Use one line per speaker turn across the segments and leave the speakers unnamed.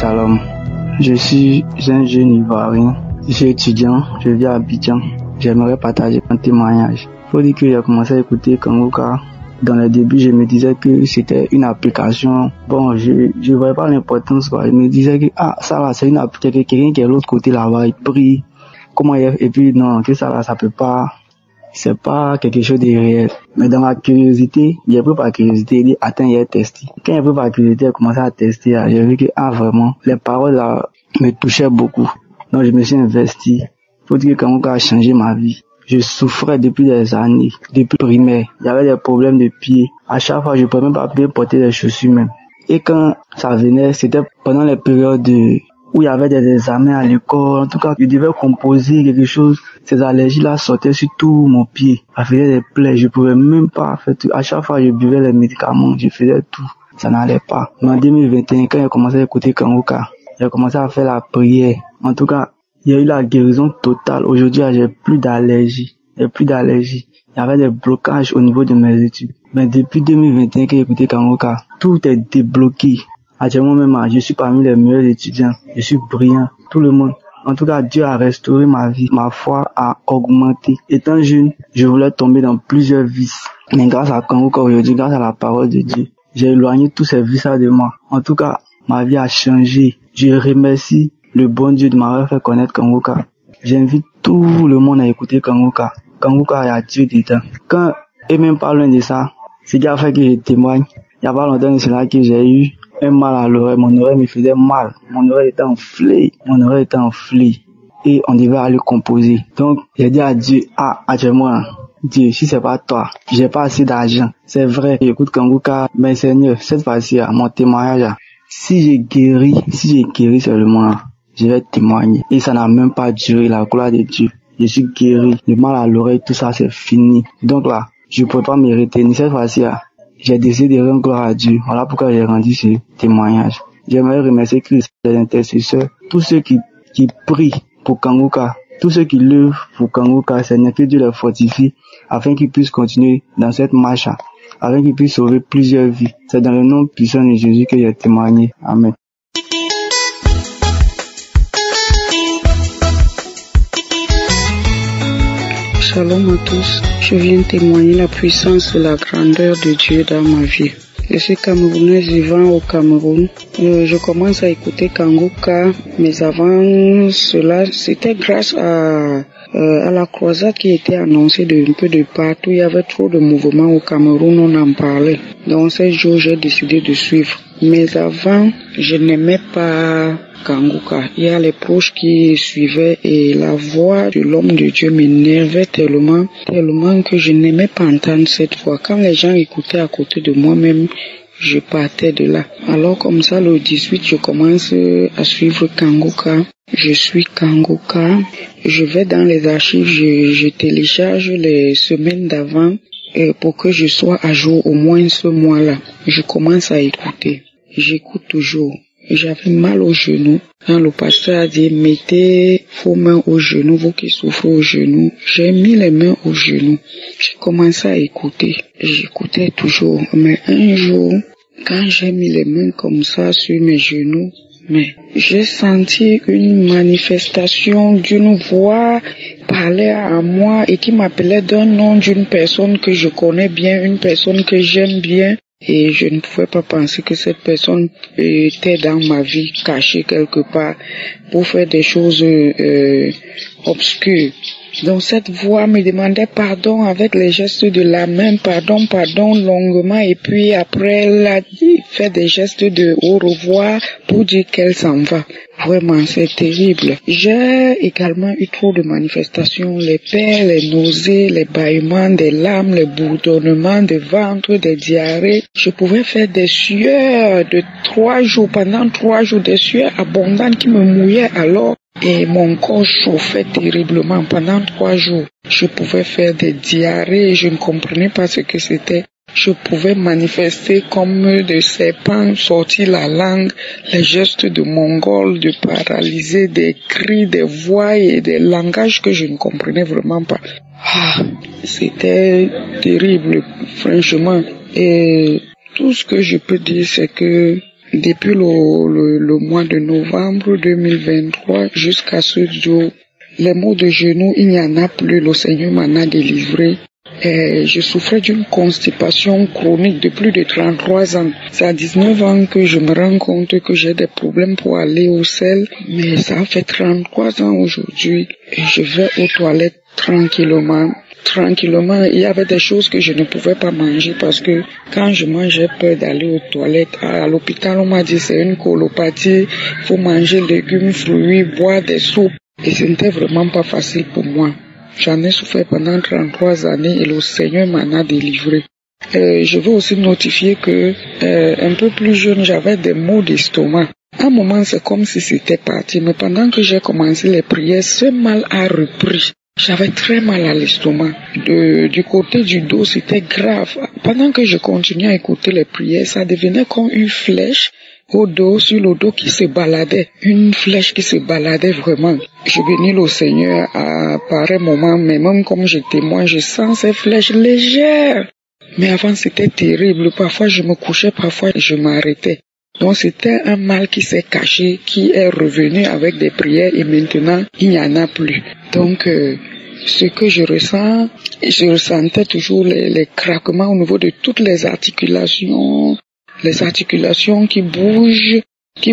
Shalom. Je suis un jeune Ivoirien. Je suis étudiant, je vis à Abidjan. J'aimerais partager un témoignage. Faut dire que j'ai commencé à écouter Kangoka. Dans le début, je me disais que c'était une application. Bon, je voyais pas l'importance, quoi. Je me disais que, ça là, c'est une application, quelqu'un qui est de l'autre côté là-bas, il prie. Comment il est, et puis non, que ça là, ça peut pas, c'est pas quelque chose de réel. Mais dans ma curiosité, j'ai pris par curiosité, il dit, attends, il est testé. Quand j'ai pris par curiosité, j'ai commencé à tester, j'ai vu que, vraiment, les paroles là, me touchaient beaucoup. Donc, je me suis investi. Faut dire que Kangoka a changé ma vie. Je souffrais depuis des années, depuis primaire. Il y avait des problèmes de pieds. À chaque fois, je ne pouvais même pas bien porter des chaussures même. Et quand ça venait, c'était pendant les périodes où il y avait des examens à l'école. En tout cas, je devais composer quelque chose. Ces allergies-là sortaient sur tout mon pied. Ça faisait des plaies. Je pouvais même pas faire tout. À chaque fois, je buvais les médicaments. Je faisais tout. Ça n'allait pas. Mais en 2021, quand j'ai commencé à écouter Kangoka, j'ai commencé à faire la prière. En tout cas, il y a eu la guérison totale. Aujourd'hui, j'ai plus d'allergies. Il y avait des blocages au niveau de mes études. Mais depuis 2021 que j'ai écouté Kangoka, tout est débloqué. Actuellement même, je suis parmi les meilleurs étudiants. Je suis brillant. Tout le monde. En tout cas, Dieu a restauré ma vie. Ma foi a augmenté. Étant jeune, je voulais tomber dans plusieurs vices. Mais grâce à Kangoka aujourd'hui, grâce à la parole de Dieu, j'ai éloigné tous ces vices de moi. En tout cas, ma vie a changé. Je remercie le bon Dieu de m'avoir fait connaître Kangoka. J'invite tout le monde à écouter Kangoka. Kangoka, il y a Dieu dedans. Quand, et même pas loin de ça, ce qui a fait que je témoigne, il n'y a pas longtemps de cela que j'ai eu un mal à l'oreille. Mon oreille me faisait mal. Mon oreille était enflée. Et on devait aller composer. Donc, j'ai dit à Dieu, actuellement, Dieu, si c'est pas toi, j'ai pas assez d'argent. C'est vrai, j'écoute Kangoka, mais Seigneur, cette fois-ci, mon témoignage, si j'ai guéri seulement, je vais témoigner. Et ça n'a même pas duré, la gloire de Dieu. Je suis guéri, le mal à l'oreille, tout ça, c'est fini. Donc là, je ne peux pas me retenir. Cette fois-ci, j'ai décidé de rendre gloire à Dieu. Voilà pourquoi j'ai rendu ce témoignage. J'aimerais remercier Christ, les intercesseurs, tous ceux qui prient pour Kangoka, tous ceux qui lèvent pour Kangoka, Seigneur, que Dieu les fortifie, afin qu'ils puissent continuer dans cette marche, afin qu'ils puissent sauver plusieurs vies. C'est dans le nom puissant de Jésus que j'ai témoigné. Amen.
Shalom à tous, je viens témoigner la puissance et la grandeur de Dieu dans ma vie. Je suis Camerounaise vivant au Cameroun. Je commence à écouter Kangoka, mais avant cela, c'était grâce à la croisade qui était annoncée un peu de partout. Il y avait trop de mouvements au Cameroun, on en parlait. Donc ces jours, j'ai décidé de suivre. Mais avant, je n'aimais pas Kangoka. Il y a les proches qui suivaient et la voix de l'homme de Dieu m'énervait tellement que je n'aimais pas entendre cette voix. Quand les gens écoutaient à côté de moi-même, je partais de là. Alors comme ça, le 18, je commence à suivre Kangoka. Je suis Kangoka. Je vais dans les archives, je télécharge les semaines d'avant pour que je sois à jour au moins ce mois-là. Je commence à écouter. J'écoute toujours. J'avais mal au genou. Quand le pasteur a dit, mettez vos mains au genou, vous qui souffrez au genou. J'ai mis les mains au genou. J'ai commencé à écouter. J'écoutais toujours. Mais un jour, quand j'ai mis les mains comme ça sur mes genoux, mais j'ai senti une manifestation d'une voix parler à moi et qui m'appelait d'un nom d'une personne que je connais bien, une personne que j'aime bien. Et je ne pouvais pas penser que cette personne était dans ma vie, cachée quelque part, pour faire des choses obscures. Donc cette voix me demandait pardon avec les gestes de la main, pardon longuement, et puis après elle a dit, fait des gestes de au revoir pour dire qu'elle s'en va. Vraiment, c'est terrible. J'ai également eu trop de manifestations, les peurs, les nausées, les bâillements, des larmes, les bourdonnements de ventre, des diarrhées. Je pouvais faire des sueurs de 3 jours, pendant 3 jours, des sueurs abondantes qui me mouillaient alors. Et mon corps chauffait terriblement pendant 3 jours. Je pouvais faire des diarrhées, je ne comprenais pas ce que c'était. Je pouvais manifester comme de serpents, sortir la langue, les gestes de mongol, de paralysé, des cris, des voix et des langages que je ne comprenais vraiment pas. C'était terrible, franchement. Et tout ce que je peux dire, c'est que depuis le mois de novembre 2023 jusqu'à ce jour. Les maux de genoux, il n'y en a plus, le Seigneur m'en a délivré. Je souffrais d'une constipation chronique de plus de 33 ans. C'est à 19 ans que je me rends compte que j'ai des problèmes pour aller au sel, mais ça fait 33 ans aujourd'hui et je vais aux toilettes tranquillement. Il y avait des choses que je ne pouvais pas manger parce que quand je mange, j'ai peur d'aller aux toilettes. À l'hôpital, on m'a dit c'est une colopathie, il faut manger légumes, fruits, boire des soupes. Et ce n'était vraiment pas facile pour moi. J'en ai souffert pendant 33 années et le Seigneur m'en a délivré. Je veux aussi notifier que un peu plus jeune, j'avais des maux d'estomac. À un moment, c'est comme si c'était parti, mais pendant que j'ai commencé les prières, ce mal a repris. J'avais très mal à l'estomac. Du côté du dos, c'était grave. Pendant que je continuais à écouter les prières, ça devenait comme une flèche au dos, sur le dos qui se baladait. Une flèche qui se baladait vraiment. Je bénis le Seigneur à pareil moment, mais même comme je témoigne, je sens ces flèches légères. Mais avant, c'était terrible. Parfois, je me couchais, parfois, je m'arrêtais. Donc, c'était un mal qui s'est caché, qui est revenu avec des prières et maintenant, il n'y en a plus. Donc, ce que je ressentais toujours les craquements au niveau de toutes les articulations qui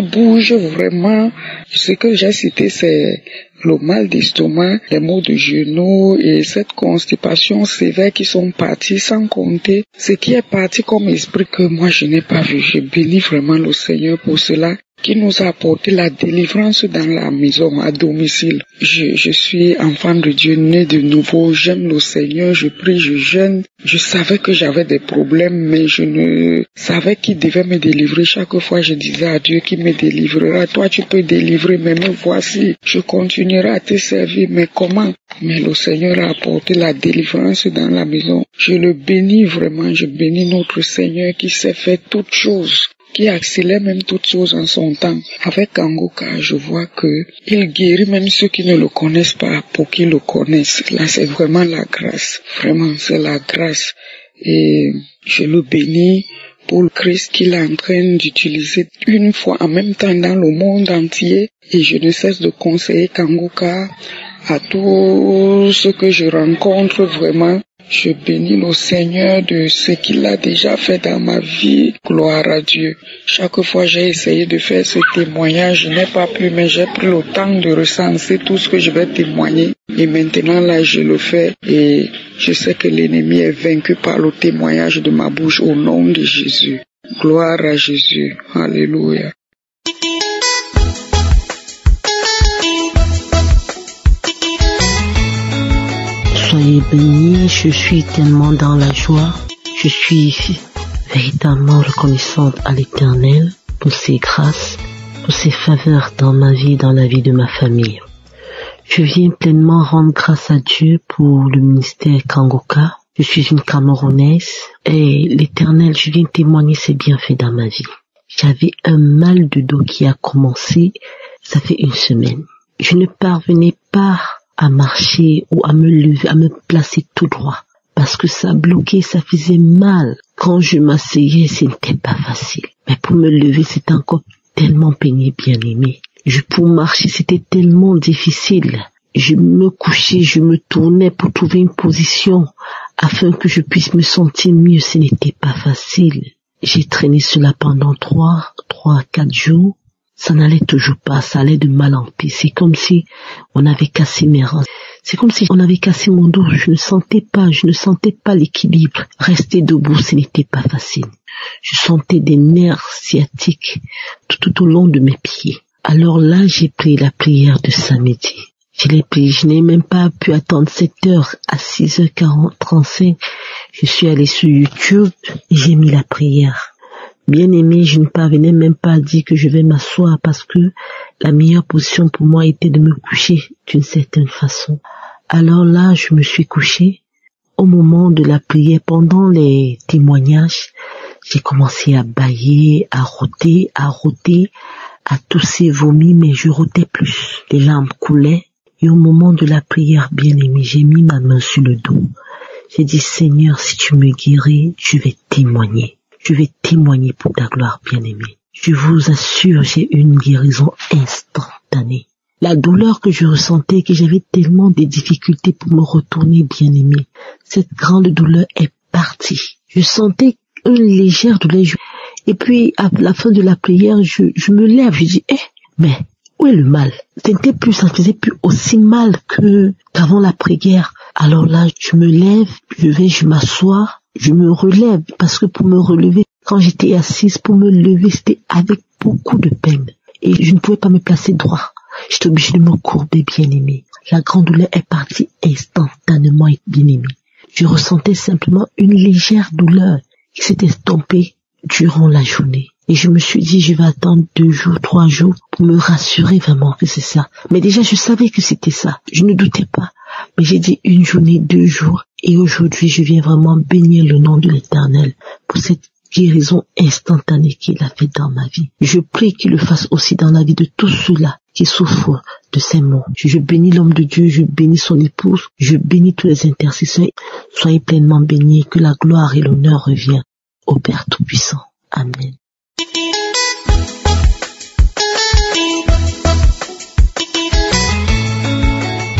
bougent vraiment. Ce que j'ai cité, c'est le mal d'estomac, les maux de genoux et cette constipation sévère qui sont partis sans compter ce qui est parti comme esprit que moi je n'ai pas vu. Je bénis vraiment le Seigneur pour cela, qui nous a apporté la délivrance dans la maison, à domicile. Je suis enfant de Dieu, né de nouveau, j'aime le Seigneur, je prie, je jeûne. Je savais que j'avais des problèmes, mais je ne savais qui devait me délivrer. Chaque fois, je disais à Dieu qui me délivrera. Toi, tu peux délivrer, mais me voici. Je continuerai à te servir, mais comment? Mais le Seigneur a apporté la délivrance dans la maison. Je le bénis vraiment, je bénis notre Seigneur qui sait faire toutes choses, qui accélère même toutes choses en son temps. Avec Kangoka, je vois que il guérit même ceux qui ne le connaissent pas pour qu'ils le connaissent. Là, c'est vraiment la grâce. Vraiment, c'est la grâce. Et je le bénis pour le Christ qu'il est en train d'utiliser une fois en même temps dans le monde entier. Et je ne cesse de conseiller Kangoka à tous ceux que je rencontre vraiment. Je bénis le Seigneur de ce qu'il a déjà fait dans ma vie. Gloire à Dieu. Chaque fois j'ai essayé de faire ce témoignage, je n'ai pas pu, mais j'ai pris le temps de recenser tout ce que je vais témoigner. Et maintenant là, je le fais et je sais que l'ennemi est vaincu par le témoignage de ma bouche au nom de Jésus. Gloire à Jésus. Alléluia.
Soyez bénis, je suis tellement dans la joie. Je suis véritablement reconnaissante à l'Éternel pour ses grâces, pour ses faveurs dans ma vie, dans la vie de ma famille. Je viens pleinement rendre grâce à Dieu pour le ministère Kangoka. Je suis une Camerounaise et l'Éternel, je viens témoigner ses bienfaits dans ma vie. J'avais un mal de dos qui a commencé, ça fait une semaine. Je ne parvenais pas à marcher ou à me lever, à me placer tout droit. Parce que ça bloquait, ça faisait mal. Quand je m'asseyais, ce n'était pas facile. Mais pour me lever, c'était encore tellement pénible, bien aimé. Pour marcher, c'était tellement difficile. Je me couchais, je me tournais pour trouver une position afin que je puisse me sentir mieux. Ce n'était pas facile. J'ai traîné cela pendant 3 à 4 jours. Ça n'allait toujours pas, ça allait de mal en pis. C'est comme si on avait cassé mes reins. C'est comme si on avait cassé mon dos. Je ne sentais pas l'équilibre. Rester debout, ce n'était pas facile. Je sentais des nerfs sciatiques tout au long de mes pieds. Alors là, j'ai pris la prière de samedi. Je l'ai pris, je n'ai même pas pu attendre 7 heures. À 6h35, je suis allée sur YouTube et j'ai mis la prière. Bien aimé, je ne parvenais même pas à dire que je vais m'asseoir parce que la meilleure position pour moi était de me coucher d'une certaine façon. Alors là, je me suis couchée. Au moment de la prière, pendant les témoignages, j'ai commencé à bâiller, à rôter, à tousser, vomir, mais je rôtais plus. Les larmes coulaient. Et au moment de la prière, bien aimé, j'ai mis ma main sur le dos. J'ai dit, Seigneur, si tu me guéris, je vais témoigner. Je vais témoigner pour ta gloire, bien-aimé. Je vous assure, j'ai eu une guérison instantanée. La douleur que je ressentais, que j'avais tellement de difficultés pour me retourner, bien-aimé, cette grande douleur est partie. Je sentais une légère douleur. Et puis, à la fin de la prière, je me lève, je dis, mais où est le mal? Ça ne faisait plus aussi mal qu'avant la prière. Alors là, je me lève, je m'assois, je me relève, parce que pour me relever, quand j'étais assise, pour me lever, c'était avec beaucoup de peine. Et je ne pouvais pas me placer droit. J'étais obligée de me courber, bien-aimé. La grande douleur est partie instantanément, bien-aimé. Je ressentais simplement une légère douleur qui s'est estompée durant la journée. Et je me suis dit, je vais attendre 2 jours, 3 jours pour me rassurer vraiment que c'est ça. Mais déjà, je savais que c'était ça. Je ne doutais pas. Mais j'ai dit 1 journée, 2 jours. Et aujourd'hui, je viens vraiment bénir le nom de l'Éternel pour cette guérison instantanée qu'il a fait dans ma vie. Je prie qu'il le fasse aussi dans la vie de tous ceux-là qui souffrent de ces maux. Je bénis l'homme de Dieu, je bénis son épouse, je bénis tous les intercesseurs. Soyez pleinement bénis, que la gloire et l'honneur reviennent au Père Tout-Puissant. Amen.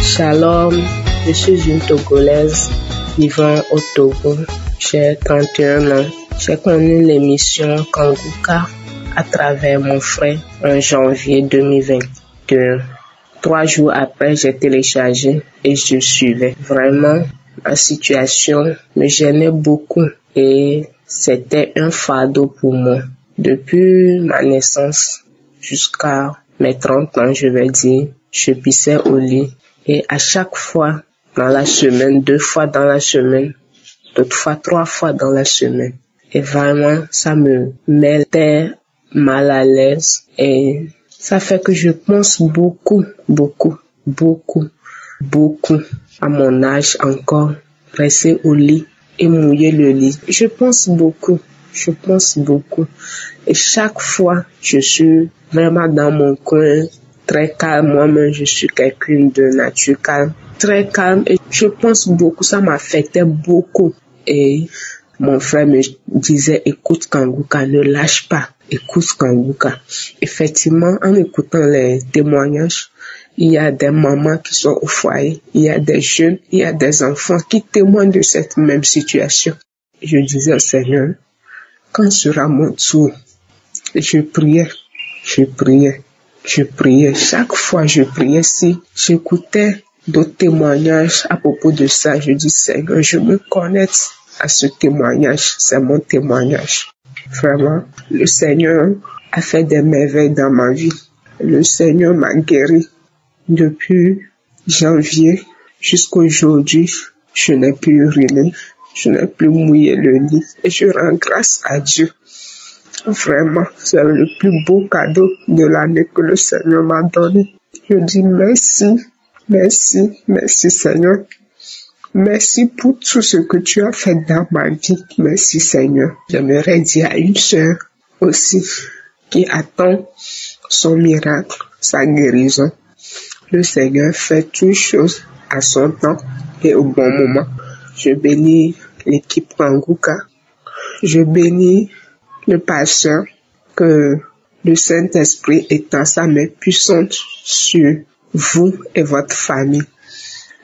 Shalom, je suis une Togolaise vivant au Togo. J'ai 31 ans. J'ai connu l'émission Kanguka à travers mon frère en janvier 2022. 3 jours après, j'ai téléchargé et je suivais. Vraiment, la situation me gênait beaucoup et c'était un fardeau pour moi. Depuis ma naissance jusqu'à mes 30 ans, je vais dire, je pissais au lit. Et à chaque fois dans la semaine, 2 fois dans la semaine, d'autres fois 3 fois dans la semaine. Et vraiment, ça me mettait mal à l'aise. Et ça fait que je pense beaucoup à mon âge encore, rester au lit et mouiller le lit. Je pense beaucoup. Et chaque fois, je suis vraiment dans mon coin, très calme. Moi-même, je suis quelqu'un de nature calme, très calme. Et je pense beaucoup, ça m'affectait beaucoup. Et mon frère me disait, écoute Kanguka, ne lâche pas, écoute Kanguka. Effectivement, en écoutant les témoignages, il y a des mamans qui sont au foyer, il y a des jeunes, il y a des enfants qui témoignent de cette même situation. Je disais au Seigneur, quand sera mon tour? Je priais. Chaque fois je priais, si j'écoutais d'autres témoignages à propos de ça, je dis Seigneur, je me connecte à ce témoignage, c'est mon témoignage. Vraiment, le Seigneur a fait des merveilles dans ma vie. Le Seigneur m'a guéri depuis janvier jusqu'aujourd'hui. Je n'ai plus uriné, je n'ai plus mouillé le lit et je rends grâce à Dieu. Vraiment, c'est le plus beau cadeau de l'année que le Seigneur m'a donné. Je dis merci Seigneur. Merci pour tout ce que tu as fait dans ma vie. Merci Seigneur. J'aimerais dire à une sœur aussi qui attend son miracle, sa guérison. Le Seigneur fait toutes choses à son temps et au bon moment. Je bénis l'équipe Kanguka. Je bénis le pasteur, que le Saint-Esprit étend sa main puissante sur vous et votre famille.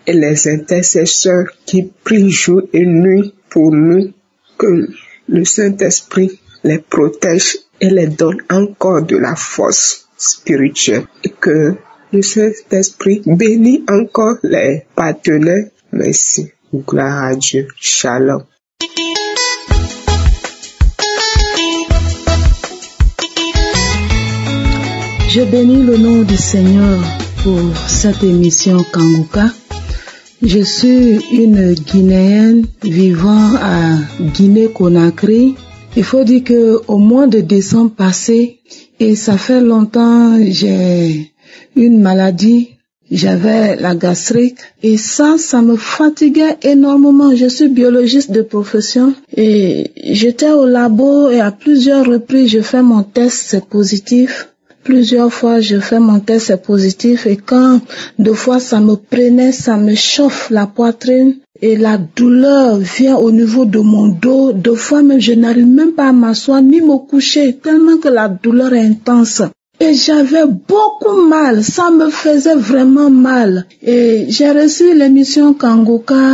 Et les intercesseurs qui prient jour et nuit pour nous, que le Saint-Esprit les protège et les donne encore de la force spirituelle. Et que le Saint-Esprit bénit encore les partenaires. Merci. Gloire à Dieu. Shalom.
Je bénis le nom du Seigneur pour cette émission Kanguka. Je suis une Guinéenne vivant à Guinée-Conakry. Il faut dire que au mois de décembre passé, et ça fait longtemps, j'ai une maladie, j'avais la gastrique et ça me fatiguait énormément. Je suis biologiste de profession et j'étais au labo et à plusieurs reprises je fais mon test, c'est positif. Plusieurs fois, je fais mon test, c'est positif. Et quand 2 fois ça me prenait, ça me chauffe la poitrine. et la douleur vient au niveau de mon dos. Deux fois même, je n'arrive même pas à m'asseoir ni me coucher, tellement que la douleur est intense. Et j'avais beaucoup mal, ça me faisait vraiment mal. Et j'ai reçu l'émission Kangoka.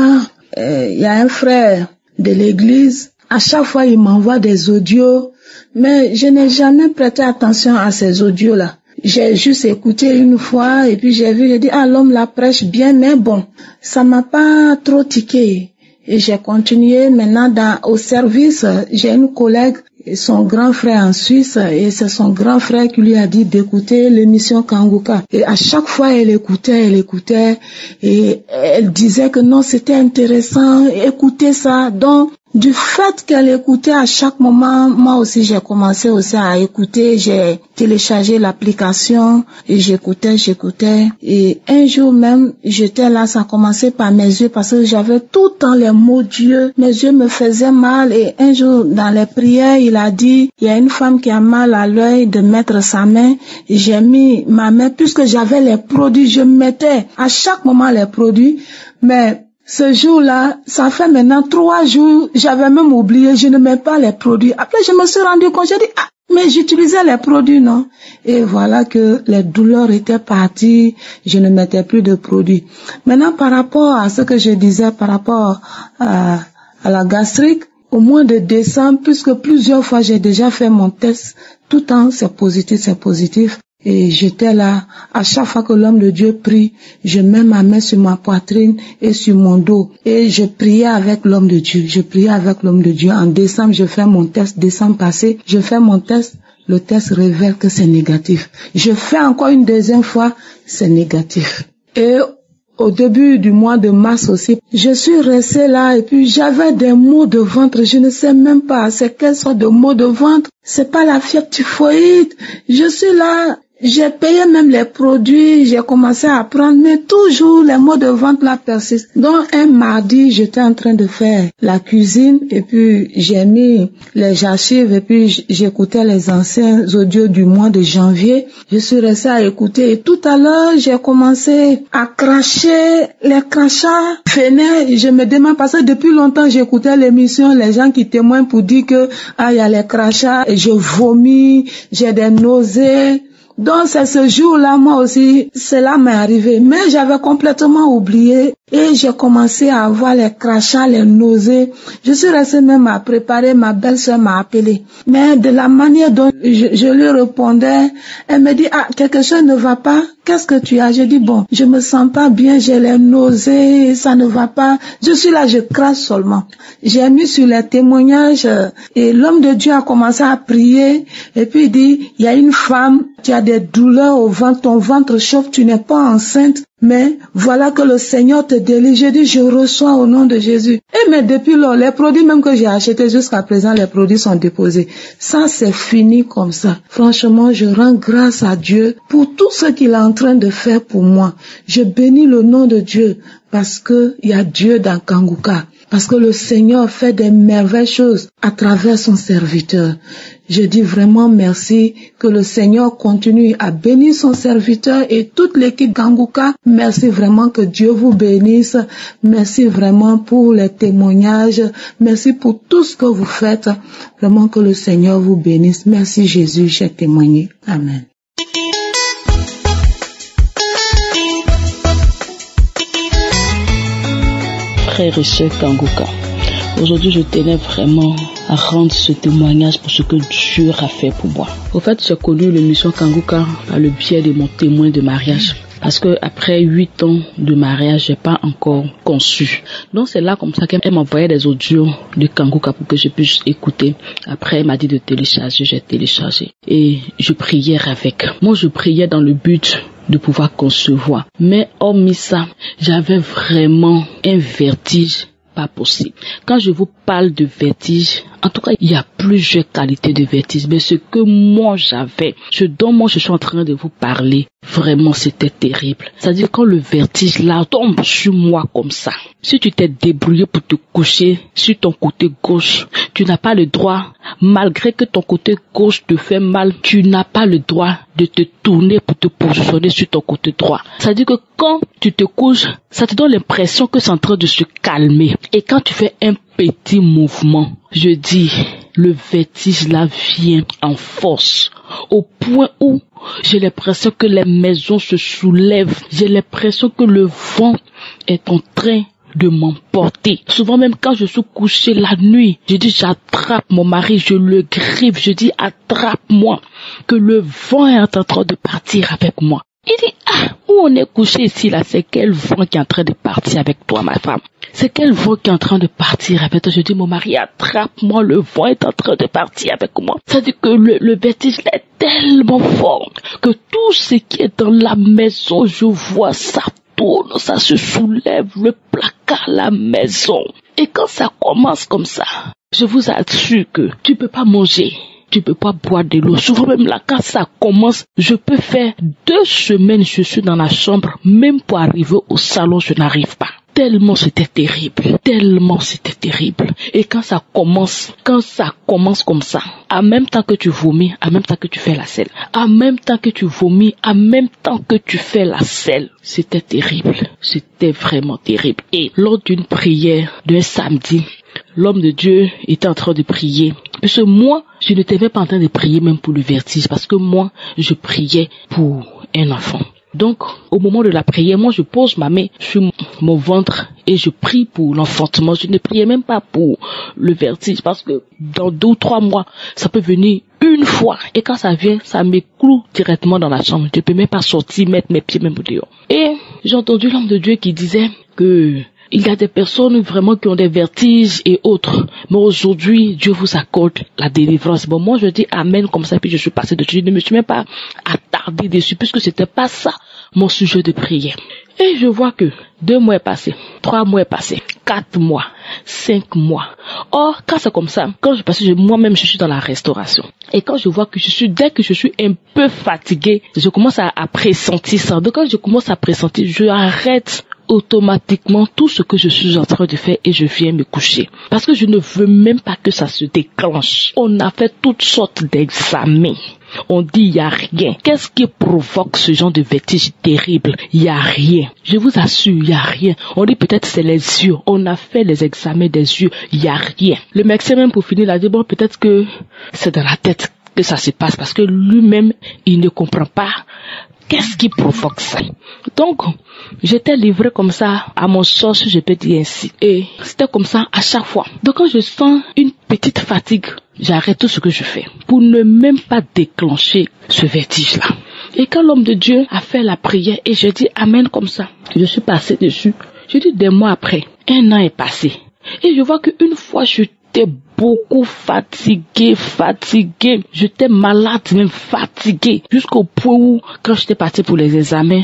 Il y a un frère de l'église. À chaque fois, il m'envoie des audios, mais je n'ai jamais prêté attention à ces audios-là. J'ai juste écouté une fois et puis j'ai dit, l'homme la prêche bien, mais bon, ça m'a pas trop tiqué. Et j'ai continué maintenant au service. J'ai une collègue, son grand frère en Suisse, et c'est son grand frère qui lui a dit d'écouter l'émission Kangoka. Et à chaque fois, elle écoutait, et elle disait que non, c'était intéressant, écoutez ça. Donc, du fait qu'elle écoutait à chaque moment, moi aussi j'ai commencé aussi à écouter, j'ai téléchargé l'application et j'écoutais. Et un jour même, j'étais là, ça commençait par mes yeux parce que j'avais tout le temps les mots Dieu, mes yeux me faisaient mal. Et un jour, dans les prières, il a dit, il y a une femme qui a mal à l'œil de mettre sa main. Et j'ai mis ma main, puisque j'avais les produits, je mettais à chaque moment les produits, mais ce jour-là, ça fait maintenant 3 jours, j'avais même oublié, je ne mets pas les produits. Après, je me suis rendu compte, j'ai dit, mais j'utilisais les produits, non? Et voilà que les douleurs étaient parties, je ne mettais plus de produits. Maintenant, par rapport à ce que je disais, par rapport à la gastrique, au mois de décembre, puisque plusieurs fois j'ai déjà fait mon test, tout le temps c'est positif. Et j'étais là, à chaque fois que l'homme de Dieu prie, je mets ma main sur ma poitrine et sur mon dos. Et je priais avec l'homme de Dieu. En décembre, je fais mon test. Décembre passé, je fais mon test. Le test révèle que c'est négatif. Je fais encore une deuxième fois, c'est négatif. Et au début du mois de mars aussi, je suis restée là et puis j'avais des maux de ventre. Je ne sais même pas c'est quelle sorte de maux de ventre. C'est pas la fièvre typhoïde. Je suis là. J'ai payé même les produits, j'ai commencé à prendre, mais toujours les maux de ventre là persistent. Donc un mardi, j'étais en train de faire la cuisine et puis j'ai mis les archives et puis j'écoutais les anciens audios du mois de janvier. Je suis restée à écouter et tout à l'heure, j'ai commencé à cracher, les crachats venaient. Je me demande parce que depuis longtemps j'écoutais l'émission, les gens qui témoignent pour dire que il y a les crachats et je vomis, j'ai des nausées. Donc c'est ce jour-là, moi aussi, cela m'est arrivé. Mais j'avais complètement oublié et j'ai commencé à avoir les crachats, les nausées. Je suis restée même à préparer, ma belle-sœur m'a appelé. Mais de la manière dont je lui répondais, elle me dit, quelque chose ne va pas. Qu'est-ce que tu as? Je dis, bon, je me sens pas bien, j'ai les nausées, ça ne va pas. Je suis là, je crache seulement. J'ai mis sur les témoignages et l'homme de Dieu a commencé à prier et puis il dit, il y a une femme, tu as des douleurs au ventre, ton ventre chauffe, tu n'es pas enceinte. Mais voilà que le Seigneur te délivre. Je dis, je reçois au nom de Jésus. Et mais depuis lors, les produits même que j'ai achetés jusqu'à présent, les produits sont déposés. Ça, c'est fini comme ça. Franchement, je rends grâce à Dieu pour tout ce qu'il est en train de faire pour moi. Je bénis le nom de Dieu parce que il y a Dieu dans Kangoka. Parce que le Seigneur fait des merveilleuses choses à travers son serviteur. Je dis vraiment merci, que le Seigneur continue à bénir son serviteur et toute l'équipe Kangoka. Merci vraiment, que Dieu vous bénisse. Merci vraiment pour les témoignages. Merci pour tout ce que vous faites. Vraiment que le Seigneur vous bénisse. Merci Jésus, j'ai témoigné. Amen.
Frères et sœurs Kangoka, aujourd'hui je tenais vraiment à rendre ce témoignage pour ce que Dieu a fait pour moi. Au fait, j'ai connu l'émission Kangoka par le biais de mon témoin de mariage. Parce que après 8 ans de mariage, j'ai pas encore conçu. Donc c'est là comme ça qu'elle m'envoyait des audios de Kangoka pour que je puisse écouter. Après, elle m'a dit de télécharger, j'ai téléchargé. Et je priais avec. Moi, je priais dans le but de pouvoir concevoir. Mais hormis ça, j'avais vraiment un vertige pas possible. Quand je vous parle de vertige,
En tout cas, il y a plusieurs qualités de vertige. Mais ce que moi j'avais, ce dont moi je suis en train de vous parler, vraiment c'était terrible. C'est-à-dire quand le vertige là tombe sur moi comme ça, si tu t'es débrouillé pour te coucher sur ton côté gauche, tu n'as pas le droit, malgré que ton côté gauche te fait mal, tu n'as pas le droit de te tourner pour te positionner sur ton côté droit. C'est-à-dire que quand tu te couches, ça te donne l'impression que c'est en train de se calmer. Et quand tu fais un petit mouvement, je dis, le vertige là vient en force, au point où j'ai l'impression que les maisons se soulèvent. J'ai l'impression que le vent est en train de m'emporter. Souvent même quand je suis couché la nuit, je dis j'attrape mon mari, je le griffe, je dis attrape-moi, que le vent est en train de partir avec moi. Il dit où on est couché ici là, c'est quel vent qui est en train de partir avec toi ma femme? C'est quel vent qui est en train de partir avec toi? Je dis mon mari attrape-moi, le vent est en train de partir avec moi. C'est-à-dire que le vertige est tellement fort que tout ce qui est dans la maison, je vois ça tourne, ça se soulève, le placard, la maison. Et quand ça commence comme ça, je vous assure que tu peux pas manger, tu peux pas boire de l'eau. Souvent même là, quand ça commence, je peux faire 2 semaines, je suis dans la chambre, même pour arriver au salon, je n'arrive pas. Tellement c'était terrible, tellement c'était terrible. Et quand ça commence comme ça, en même temps que tu vomis, en même temps que tu fais la selle, en même temps que tu vomis, en même temps que tu fais la selle, c'était terrible, c'était vraiment terrible. Et lors d'une prière d'un samedi, l'homme de Dieu était en train de prier. Parce que moi, je n'étais même pas en train de prier même pour le vertige, parce que moi, je priais pour un enfant. Donc, au moment de la prière, moi je pose ma main sur mon ventre et je prie pour l'enfantement. Je ne priais même pas pour le vertige parce que dans 2 ou 3 mois, ça peut venir une fois. Et quand ça vient, ça me cloue directement dans la chambre. Je ne peux même pas sortir, mettre mes pieds même dehors. Et j'ai entendu l'homme de Dieu qui disait que il y a des personnes vraiment qui ont des vertiges et autres. Mais aujourd'hui, Dieu vous accorde la délivrance. Bon, moi, je dis amen comme ça, puis je suis passé dessus. Je ne me suis même pas attardé dessus, puisque c'était pas ça mon sujet de prière. Et je vois que 2 mois est passé, 3 mois est passé, 4 mois, 5 mois. Or, quand c'est comme ça, quand je passe, moi-même, je suis dans la restauration. Et quand je vois que dès que je suis un peu fatiguée, je commence à pressentir ça. Donc, quand je commence à pressentir, je arrête automatiquement tout ce que je suis en train de faire et je viens me coucher. Parce que je ne veux même pas que ça se déclenche. On a fait toutes sortes d'examens. On dit il n'y a rien. Qu'est-ce qui provoque ce genre de vertige terrible? Il n'y a rien. Je vous assure, il n'y a rien. On dit peut-être c'est les yeux. On a fait les examens des yeux. Il n'y a rien. Le médecin même pour finir a dit bon peut-être que c'est dans la tête que ça se passe parce que lui-même il ne comprend pas. Qu'est-ce qui provoque ça? Donc, j'étais livrée comme ça à mon sort, si je peux dire ainsi. Et c'était comme ça à chaque fois. Donc, quand je sens une petite fatigue, j'arrête tout ce que je fais pour ne même pas déclencher ce vertige-là. Et quand l'homme de Dieu a fait la prière et je dis amen comme ça, je suis passée dessus. Je dis des mois après, 1 an est passé. Et je vois qu'une fois, j'étais beaucoup fatiguée. J'étais malade, même fatiguée. Jusqu'au point où, quand j'étais partie pour les examens,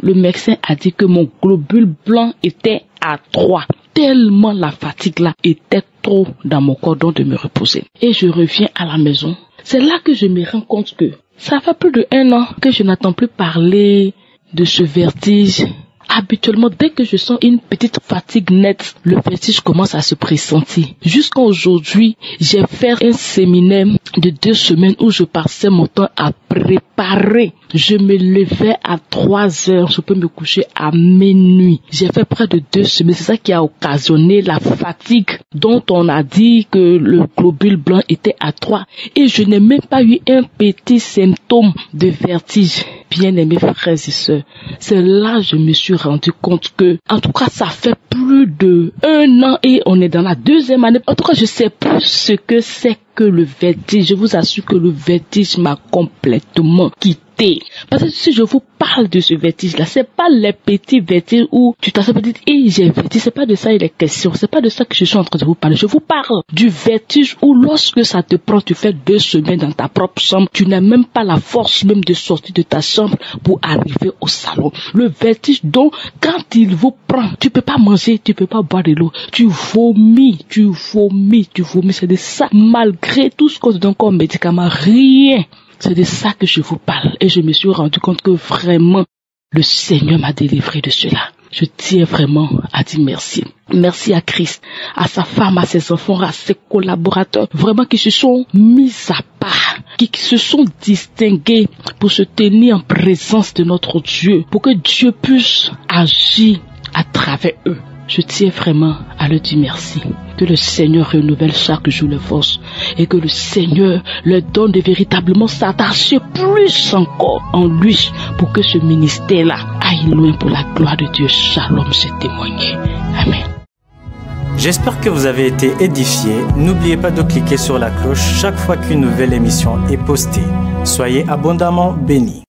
le médecin a dit que mon globule blanc était à 3. Tellement la fatigue là était trop dans mon corps de me reposer. Et je reviens à la maison. C'est là que je me rends compte que ça fait plus de 1 an que je n'entends plus parler de ce vertige. Habituellement, dès que je sens une petite fatigue nette, le vertige commence à se pressentir. Jusqu'à aujourd'hui, j'ai fait un séminaire de 2 semaines où je passais mon temps à préparer. Je me levais à 3 heures, je peux me coucher à minuit. J'ai fait près de 2 semaines. C'est ça qui a occasionné la fatigue dont on a dit que le globule blanc était à 3. Et je n'ai même pas eu un petit symptôme de vertige. Bien-aimés frères et sœurs, c'est là que je me suis rendu compte que, en tout cas, ça fait plus de 1 an et on est dans la 2e année. En tout cas, je sais plus ce que c'est que le vertige. Je vous assure que le vertige m'a complètement quitté. Parce que si je vous parle de ce vertige-là, c'est pas les petits vertiges où tu t'assois et dis, j'ai vertige. C'est pas de ça il est question. C'est pas de ça que je suis en train de vous parler. Je vous parle du vertige où lorsque ça te prend, tu fais 2 semaines dans ta propre chambre, tu n'as même pas la force même de sortir de ta chambre pour arriver au salon. Le vertige dont, quand il vous prend, tu peux pas manger, et tu peux pas boire de l'eau. Tu vomis. C'est de ça, malgré tout ce qu'on te donne comme médicament, rien. C'est de ça que je vous parle. Et je me suis rendu compte que vraiment, le Seigneur m'a délivré de cela. Je tiens vraiment à dire merci. Merci à Christ, à sa femme, à ses enfants, à ses collaborateurs, vraiment qui se sont mis à part, qui se sont distingués pour se tenir en présence de notre Dieu, pour que Dieu puisse agir à travers eux. Je tiens vraiment à leur dire merci. Que le Seigneur renouvelle chaque jour les forces et que le Seigneur leur donne de véritablement s'attacher plus encore en lui pour que ce ministère-là aille loin pour la gloire de Dieu. Shalom, c'est témoigné. Amen.
J'espère que vous avez été édifiés. N'oubliez pas de cliquer sur la cloche chaque fois qu'une nouvelle émission est postée. Soyez abondamment bénis.